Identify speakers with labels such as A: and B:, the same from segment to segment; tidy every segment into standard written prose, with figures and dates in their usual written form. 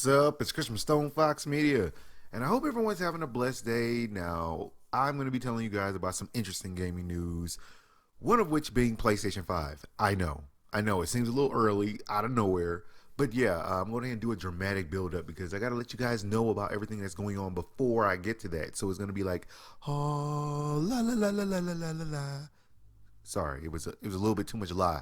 A: What's up? It's Chris from StonefoxMedia, and I hope everyone's having a blessed day. Now, I'm going to be telling you guys about some interesting gaming news, one of which being PlayStation 5. I know, it seems a little early, out of nowhere, but yeah, I'm going to do a dramatic build up because I got to let you guys know about everything that's going on before I get to that. So it's going to be like, oh, la la la la la la la la la. Sorry, it was a little bit too much lie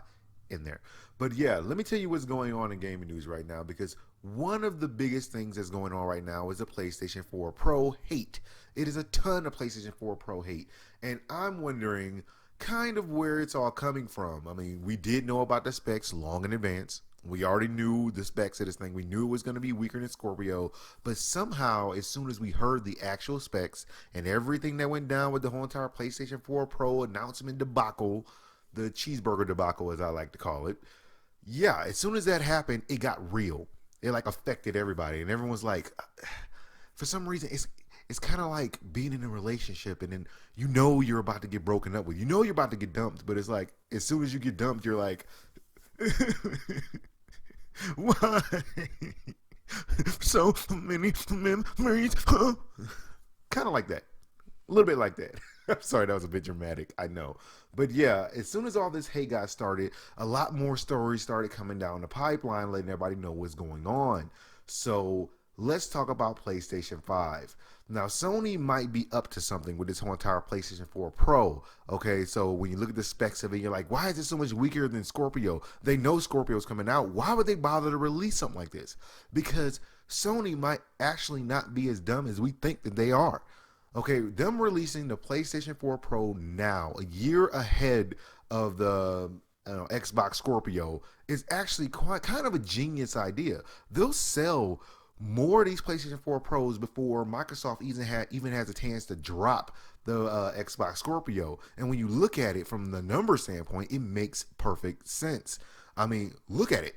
A: in there. But yeah, let me tell you what's going on in gaming news right now because one of the biggest things that's going on right now is the PlayStation 4 Pro Hate. It is a ton of PlayStation 4 Pro Hate, and I'm wondering kind of where it's all coming from. I mean, we did know about the specs long in advance. We already knew the specs of this thing. We knew it was going to be weaker than Scorpio, but somehow, as soon as we heard the actual specs and everything that went down with the whole entire PlayStation 4 Pro announcement debacle, the cheeseburger debacle, as I like to call it, yeah, as soon as that happened, it got real. It like affected everybody, and everyone was like, for some reason, it's kind of like being in a relationship, and then you know you're about to get broken up with. You know you're about to get dumped, but it's like as soon as you get dumped, you're like, why? So many memories. Huh? Kind of like that. A little bit like that. I'm sorry, that was a bit dramatic. I know. But yeah, as soon as all this hate got started, a lot more stories started coming down the pipeline, letting everybody know what's going on. So let's talk about PlayStation 5. Now, Sony might be up to something with this whole entire PlayStation 4 Pro. Okay, so when you look at the specs of it, you're like, why is it so much weaker than Scorpio? They know Scorpio's coming out. Why would they bother to release something like this? Because Sony might actually not be as dumb as we think that they are. Okay, them releasing the PlayStation 4 Pro now, a year ahead of the Xbox Scorpio, is actually quite kind of a genius idea. They'll sell more of these PlayStation 4 Pros before Microsoft even has a chance to drop the Xbox Scorpio. And when you look at it from the number standpoint, it makes perfect sense. I mean, look at it.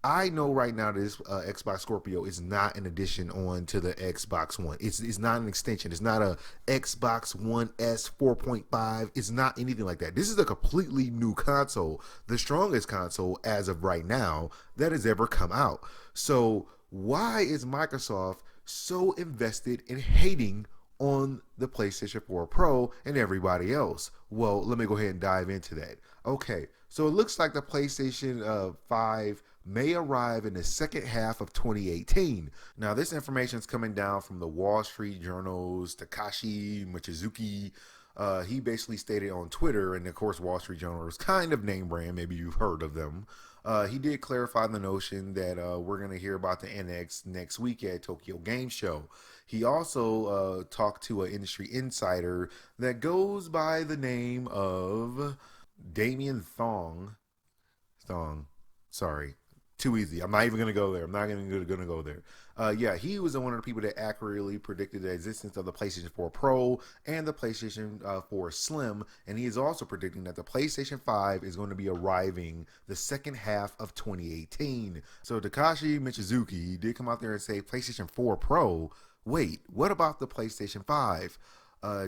A: I know right now that this Xbox Scorpio is not an addition on to the Xbox One. It's not an extension. It's not a Xbox One S 4.5. It's not anything like that. This is a completely new console, the strongest console as of right now that has ever come out. So why is Microsoft so invested in hating on the PlayStation 4 Pro and everybody else? Well, let me go ahead and dive into that. Okay, so it looks like the PlayStation 5 may arrive in the second half of 2018. Now, this information is coming down from the Wall Street Journal's Takashi Michizuki. He basically stated on Twitter, and of course, Wall Street Journal is kind of name brand. Maybe you've heard of them. He did clarify the notion that we're going to hear about the NX next week at Tokyo Game Show. He also talked to an industry insider that goes by the name of Damien Thong. Sorry. Too easy. I'm not even going to go there. I'm not even going to go there. Yeah, he was one of the people that accurately predicted the existence of the PlayStation 4 Pro and the PlayStation 4 Slim, and he is also predicting that the PlayStation 5 is going to be arriving the second half of 2018. So Takashi Michizuki did come out there and say PlayStation 4 Pro. Wait, what about the PlayStation 5?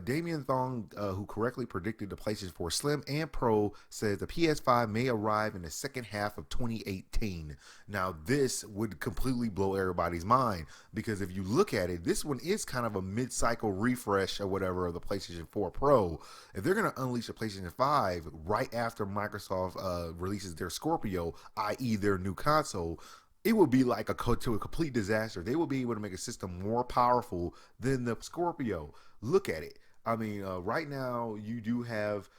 A: Damien Thong, who correctly predicted the PlayStation 4 Slim and Pro, says the PS5 may arrive in the second half of 2018. Now, this would completely blow everybody's mind because if you look at it, this one is kind of a mid-cycle refresh or whatever of the PlayStation 4 Pro. If they're going to unleash the PlayStation 5 right after Microsoft releases their Scorpio, i.e. their new console, it would be like a complete disaster. They will be able to make a system more powerful than the Scorpio. Look at it. I mean, right now you do have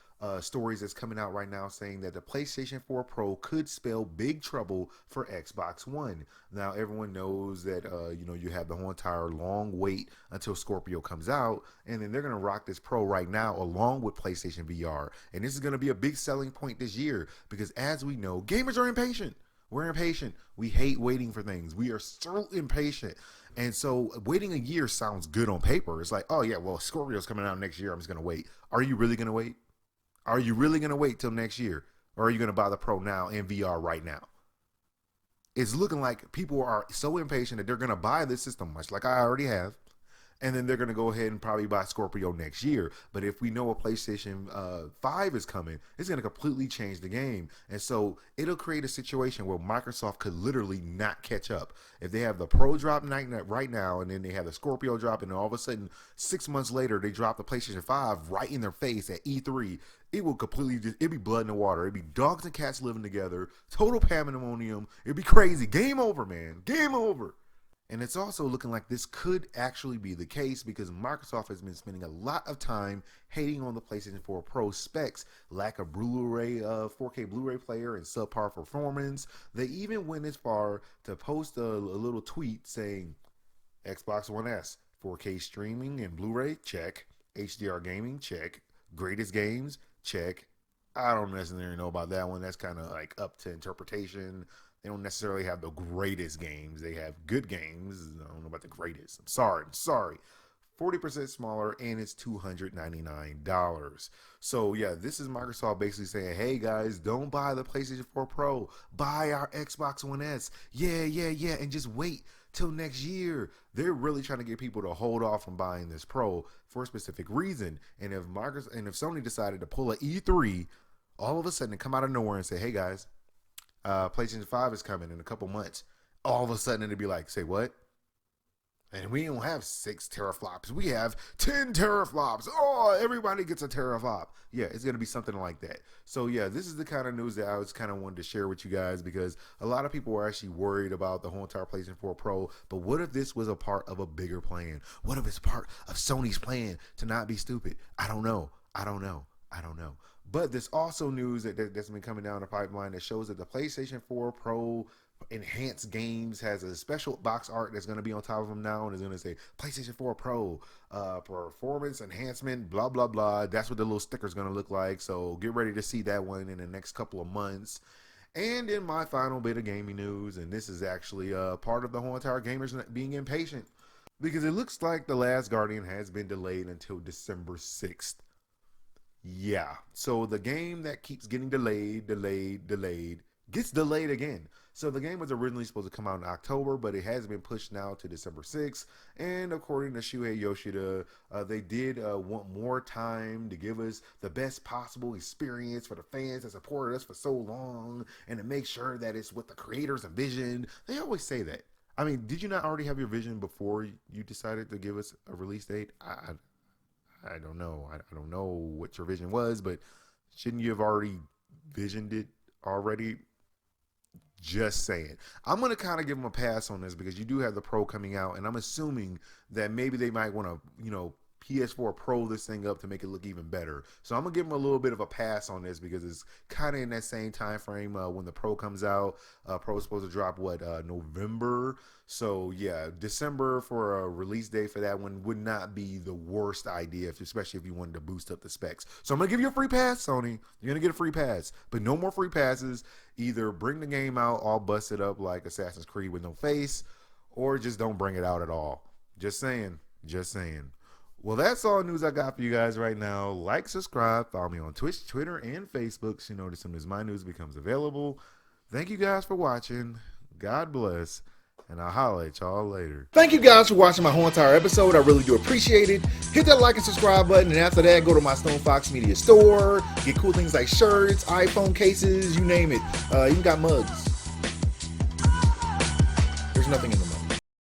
A: stories that's coming out right now saying that the PlayStation 4 Pro could spell big trouble for Xbox One. Now everyone knows that you have the whole entire long wait until Scorpio comes out, and then they're gonna rock this Pro right now along with PlayStation VR, and this is gonna be a big selling point this year because, as we know, gamers are impatient. We're impatient. We hate waiting for things. We are so impatient. And so waiting a year sounds good on paper. It's like, oh yeah, well, Scorpio's coming out next year. I'm just going to wait. Are you really going to wait? Are you really going to wait till next year? Or are you going to buy the Pro now and VR right now? It's looking like people are so impatient that they're going to buy this system, much like I already have. and then they're going to go ahead and probably buy Scorpio next year. But if we know a PlayStation 5 is coming, it's going to completely change the game. And so it'll create a situation where Microsoft could literally not catch up. If they have the Pro drop right now, and then they have the Scorpio drop, and then all of a sudden 6 months later they drop the PlayStation 5 right in their face at E3, it will completely it'd be blood in the water. It'd be dogs and cats living together, total pandemonium. It'd be crazy. Game over, man. Game over. And it's also looking like this could actually be the case because Microsoft has been spending a lot of time hating on the PlayStation 4 Pro specs, lack of Blu-ray, 4K Blu-ray player, and subpar performance. They even went as far to post a little tweet saying, Xbox One S, 4K streaming and Blu-ray, check. HDR gaming, check. Greatest games, check. I don't necessarily know about that one. That's kind of like up to interpretation. They don't necessarily have the greatest games. They have good games. I don't know about the greatest. I'm sorry. 40% smaller, and it's $299. So yeah, this is Microsoft basically saying, hey guys, don't buy the PlayStation 4 Pro. Buy our Xbox One S. Yeah, and just wait till next year. They're really trying to get people to hold off from buying this Pro for a specific reason. And if Sony decided to pull an E3 all of a sudden and come out of nowhere and say, hey guys, PlayStation 5 is coming in a couple months, all of a sudden it'd be like, say what? And we don't have 6 teraflops. We have 10 teraflops. Oh, everybody gets a teraflop. Yeah, it's going to be something like that. So yeah, this is the kind of news that I was kind of wanted to share with you guys because a lot of people were actually worried about the whole entire PlayStation 4 Pro. But what if this was a part of a bigger plan? What if it's part of Sony's plan to not be stupid? I don't know. But there's also news that's been coming down the pipeline that shows that the PlayStation 4 Pro enhanced games has a special box art that's going to be on top of them now, and it's going to say PlayStation 4 Pro performance enhancement, blah blah blah. That's what the little sticker is going to look like. So get ready to see that one in the next couple of months. And in my final bit of gaming news, and this is actually part of the whole entire gamers being impatient, because it looks like The Last Guardian has been delayed until December 6th. Yeah, so the game that keeps getting delayed gets delayed again. So the game was originally supposed to come out in October, but it has been pushed now to December 6th. And according to Shuhei Yoshida, they did want more time to give us the best possible experience for the fans that supported us for so long, and to make sure that it's what the creators envisioned. They always say that. I mean, did you not already have your vision before you decided to give us a release date? I don't know. I don't know what your vision was, but shouldn't you have already visioned it already? Just saying. I'm going to kind of give them a pass on this because you do have the Pro coming out, and I'm assuming that maybe they might want to, PS4 Pro this thing up to make it look even better. So I'm going to give them a little bit of a pass on this because it's kind of in that same time frame when the Pro comes out. Pro is supposed to drop, November? So yeah, December for a release date for that one would not be the worst idea, especially if you wanted to boost up the specs. So I'm going to give you a free pass, Sony. You're going to get a free pass. But no more free passes. Either bring the game out all busted up like Assassin's Creed with no face, or just don't bring it out at all. Just saying. Well, that's all news I got for you guys right now. Like, subscribe, follow me on Twitch, Twitter, and Facebook so you notice as soon as my news becomes available. Thank you guys for watching. God bless, and I'll holler at y'all later. Thank you guys for watching my whole entire episode. I really do appreciate it. Hit that like and subscribe button, and after that, go to my StonefoxMedia store. Get cool things like shirts, iPhone cases, you name it. Even got mugs. There's nothing in